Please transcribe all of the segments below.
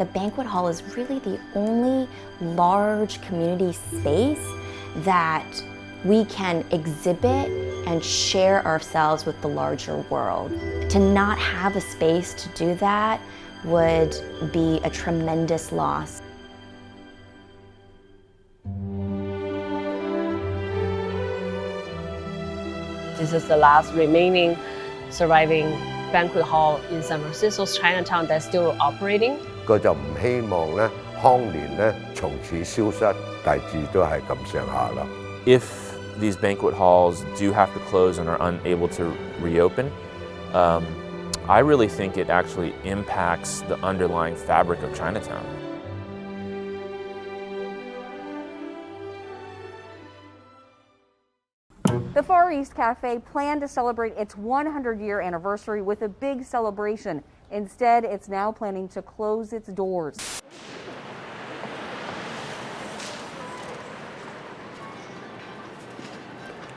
The banquet hall is really the only large community space that we can exhibit and share ourselves with the larger world. To not have a space to do that would be a tremendous loss. This is the last remaining surviving banquet hall in San Francisco Chinatown that's still operating. 佢就唔希望咧康年咧從此消失，大致都係咁上下啦。If these banquet halls do have to close and are unable to reopen, I really think it actually impacts the underlying fabric of Chinatown. The Far East Cafe planned to celebrate its 100-year anniversary with a big celebration. Instead, it's now planning to close its doors.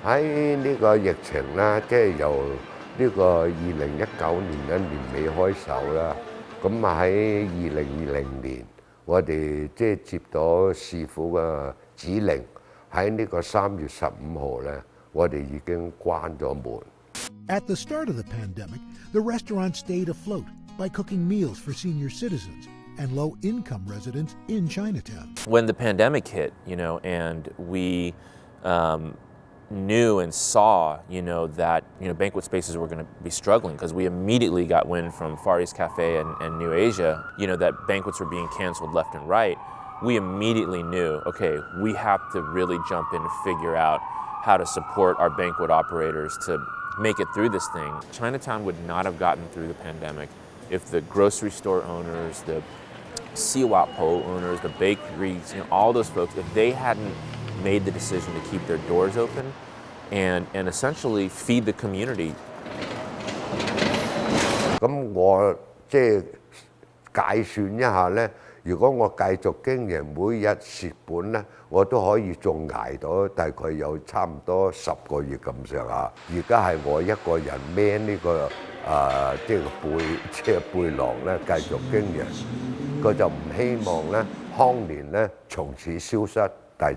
喺呢個疫情啦，即係由呢個2019年年尾開手啦，咁啊喺2020年，我哋即係接到市府嘅指令，喺呢個3月15號咧，我哋已經關咗門。At the start of the pandemic, the restaurant stayed afloat by cooking meals for senior citizens and low-income residents in Chinatown. When the pandemic hit, and we knew and saw, that, banquet spaces were going to be struggling because we immediately got wind from Far East Cafe and New Asia, that banquets were being canceled left and right. We immediately knew, okay, we have to really jump in and figure out how to support our banquet operators to make it through this thing. Chinatown would not have gotten through the pandemic if the grocery store owners, the Siwapo owners, the bakeries, all those folks, if they hadn't made the decision to keep their doors open and essentially feed the community. 咁我即係計算一下咧，如果我繼續經營，每日蝕本咧，我都可以仲捱到大概有差唔多10個月咁上下。而家係我一個人孭呢個背囊咧，繼續經營，佢就唔希望咧康年咧從此消失。 The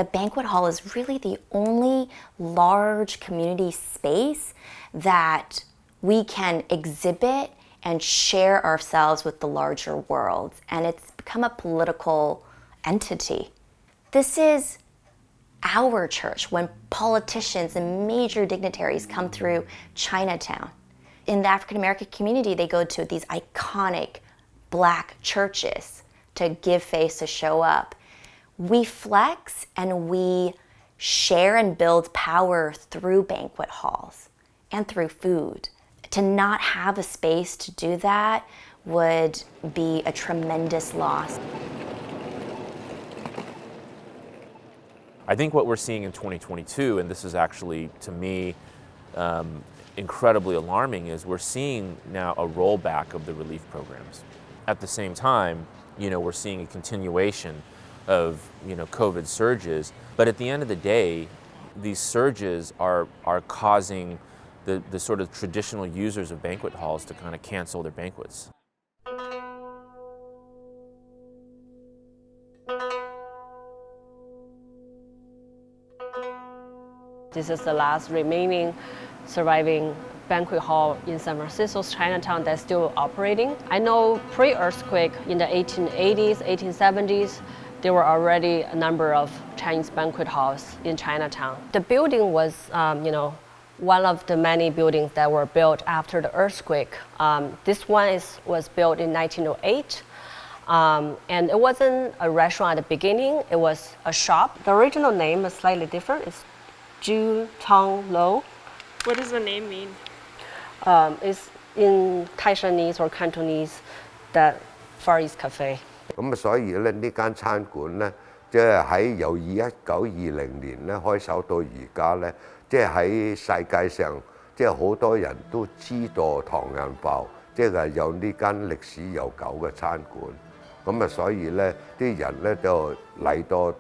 banquet hall is really the only large community space that we can exhibit and share ourselves with the larger world, and it's become a political entity. This is our church when politicians and major dignitaries come through Chinatown. In the African American community, they go to these iconic Black churches to give face, to show up. We flex and we share and build power through banquet halls and through food. To not have a space to do that would be a tremendous loss. I think what we're seeing in 2022, and this is actually, to me, incredibly alarming, is we're seeing now a rollback of the relief programs. At the same time, we're seeing a continuation of COVID surges, but at the end of the day, these surges are causing the sort of traditional users of banquet halls to kind of cancel their banquets. This is the last remaining surviving banquet hall in San Francisco Chinatown that's still operating. I know pre-earthquake in the 1880s, 1870s, there were already a number of Chinese banquet halls in Chinatown. The building was, one of the many buildings that were built after the earthquake. This one was built in 1908. And it wasn't a restaurant at the beginning, it was a shop. The original name is slightly different. It's Ju Tong Lo. What does the name mean? It's in Taishanese or Cantonese, that Far East Cafe. 咁所以咧呢間餐館咧，即係喺由1920年咧開手到而家咧，即係喺世界上，即係好多人都知道唐人埠，即係有呢間歷史悠久嘅餐館。咁所以咧啲人咧就嚟到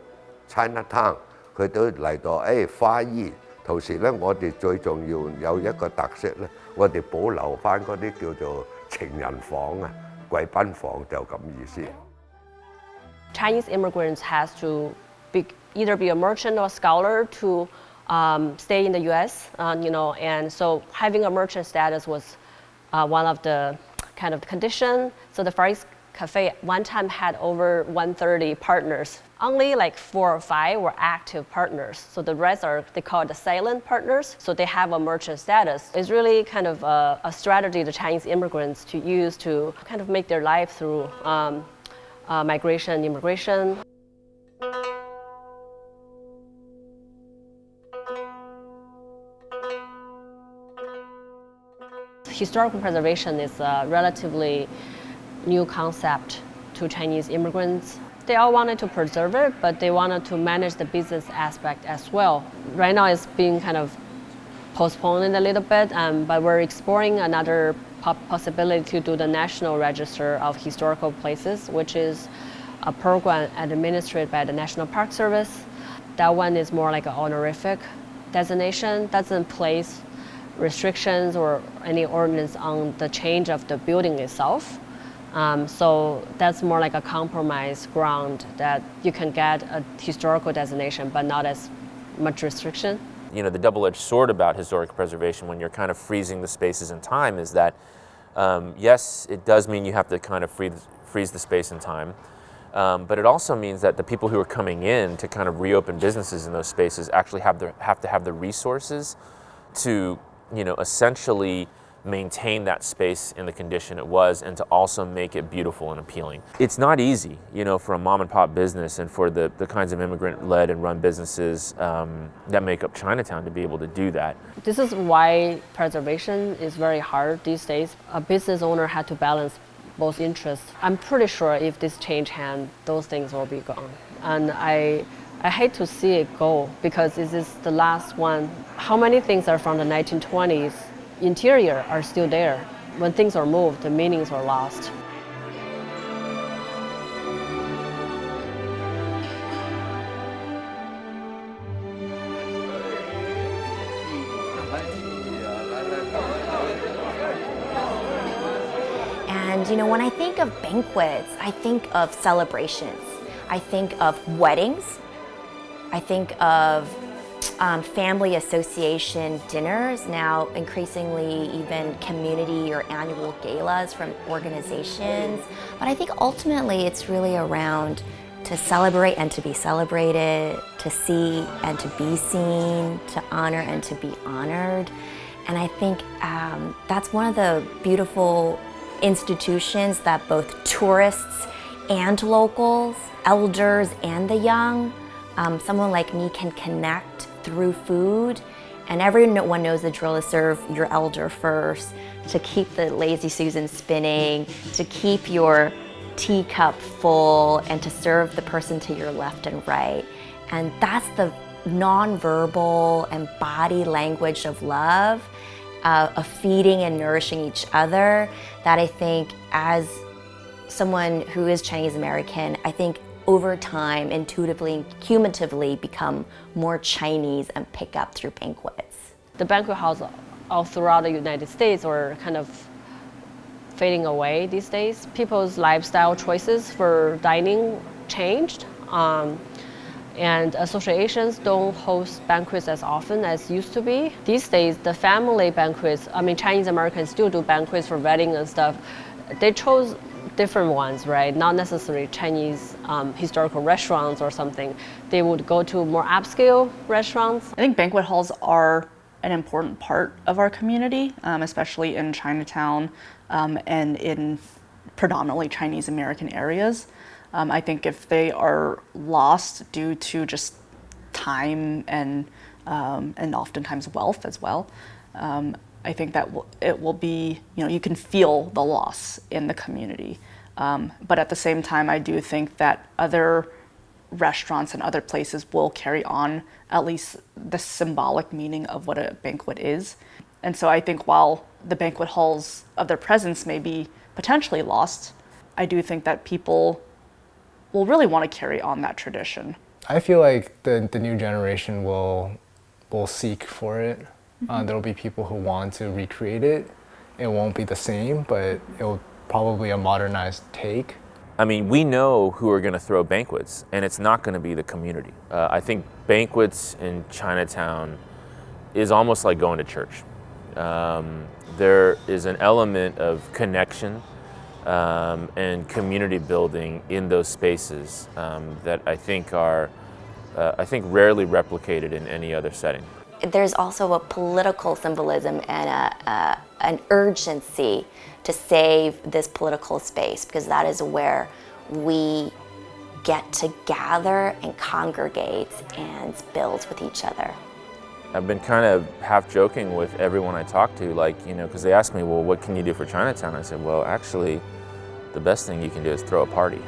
Chinatown， 佢都嚟到花衣。同時咧，我哋最重要有一個特色咧，我哋保留翻嗰啲叫做情人房啊。貴賓房就咁意思。Chinese immigrants has to either be a merchant or a scholar to stay in the U.S. And so having a merchant status was one of the kind of condition. So the Far East Cafe one time had over 130 partners. Only like 4 or 5 were active partners. So the rest they call it the silent partners. So they have a merchant status. It's really kind of a strategy the Chinese immigrants to use to kind of make their life through migration, immigration. Historical preservation is a relatively new concept to Chinese immigrants. They all wanted to preserve it, but they wanted to manage the business aspect as well. Right now it's being kind of postponed a little bit, but we're exploring another possibility to do the National Register of Historical Places, which is a program administered by the National Park Service. That one is more like an honorific designation, doesn't place restrictions or any ordinance on the change of the building itself. So that's more like a compromise ground that you can get a historical designation, but not as much restriction. You know, the double-edged sword about historic preservation when you're kind of freezing the spaces in time is that, yes, it does mean you have to kind of freeze the space in time, but it also means that the people who are coming in to kind of reopen businesses in those spaces actually have to have the resources to, you know, essentially maintain that space in the condition it was and to also make it beautiful and appealing. It's not easy, you know, for a mom and pop business and for the kinds of immigrant-led and run businesses that make up Chinatown to be able to do that. This is why preservation is very hard these days. A business owner had to balance both interests. I'm pretty sure if this change hands, those things will be gone. And I hate to see it go because this is the last one. How many things are from the 1920s? Interior are still there. When things are moved, the meanings are lost. And you know, when I think of banquets, I think of celebrations. I think of weddings. I think of family association dinners, now increasingly even community or annual galas from organizations. But I think ultimately it's really around to celebrate and to be celebrated, to see and to be seen, to honor and to be honored. And I think that's one of the beautiful institutions that both tourists and locals, elders and the young, someone like me can connect through food. And everyone knows the drill to serve your elder first, to keep the lazy Susan spinning, to keep your teacup full, and to serve the person to your left and right. And that's the nonverbal and body language of love, of feeding and nourishing each other, that I think as someone who is Chinese American, I think over time, intuitively and cumulatively become more Chinese and pick up through banquets. The banquet halls all throughout the United States are kind of fading away these days. People's lifestyle choices for dining changed, and associations don't host banquets as often as used to be. These days, the family banquets, I mean, Chinese Americans still do banquets for weddings and stuff. They chose different ones, right? Not necessarily Chinese historical restaurants or something. They would go to more upscale restaurants. I think banquet halls are an important part of our community, especially in Chinatown and in predominantly Chinese American areas. I think if they are lost due to just time and oftentimes wealth as well, I think that it will be, you know, you can feel the loss in the community. But at the same time, I do think that other restaurants and other places will carry on at least the symbolic meaning of what a banquet is. And so I think while the banquet halls of their presence may be potentially lost, I do think that people will really want to carry on that tradition. I feel like the new generation will seek for it. There'll be people who want to recreate it. It won't be the same, but it'll probably a modernized take. I mean, we know who are going to throw banquets, and it's not going to be the community. I think banquets in Chinatown is almost like going to church. There is an element of connection and community building in those spaces that I think are, rarely replicated in any other setting. There's also a political symbolism and an urgency to save this political space, because that is where we get to gather and congregate and build with each other. I've been kind of half joking with everyone I talk to, like, you know, because they ask me, well, what can you do for Chinatown? I said, well, actually, the best thing you can do is throw a party.